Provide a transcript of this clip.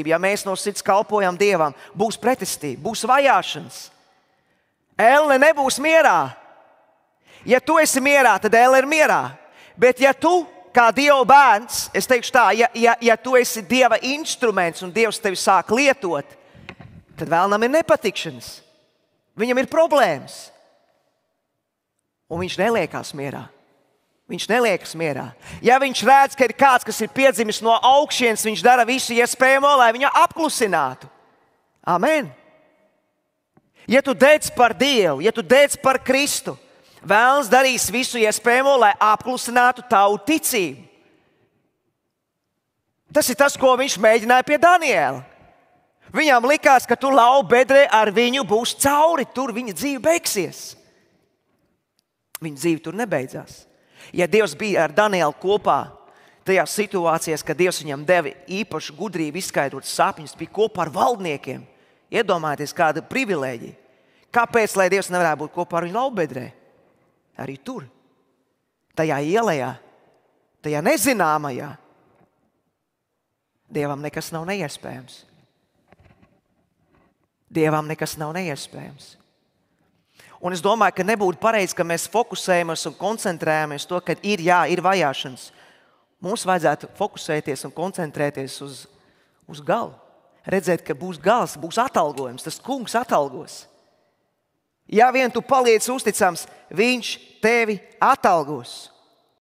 Ja mēs no sirds kalpojam Dievam, būs pretestība, būs vajāšanas. Elle nebūs mierā. Ja tu esi mierā, tad Elle ir mierā. Bet ja tu, kā Dieva bērns, es teikšu tā, ja tu esi Dieva instruments un Dievs tevi sāk lietot, tad vēlnam ir nepatikšanas. Viņam ir problēmas. Un viņš neliekās mierā. Viņš neliekas mierā. Ja viņš redz, ka ir kāds, kas ir piedzimis no augšienes, viņš dara visu iespējamo, lai viņu apklusinātu. Amen. Ja tu dedz par Dievu, ja tu dedz par Kristu, Vēlns darīs visu iespējamo, lai apklusinātu tavu ticību. Tas ir tas, ko viņš mēģināja pie Daniela. Viņam likās, ka tu lauva bedrē ar viņu būs cauri, tur viņa dzīve beigsies. Viņa dzīve tur nebeidzās. Ja Dievs bija ar Danielu kopā, tajās situācijās, kad Dievs viņam deva īpašu gudrību izskaidrot sapņus, bija kopā ar valdniekiem. Iedomājieties, kāda privilēģija. Kāpēc, lai Dievs nevarētu būt kopā ar viņu laubedrē? Arī tur, tajā ielējā, tajā nezināmajā, Dievam nekas nav neiespējams. Dievam nekas nav neiespējams. Un es domāju, ka nebūtu pareizi, ka mēs fokusējamies un koncentrējamies to, ka ir vajāšanas. Mums vajadzētu fokusēties un koncentrēties uz galu. Redzēt, ka būs gals, būs atalgojums, tas kungs atalgos. Ja vien tu paliec uzticams, viņš tevi atalgos.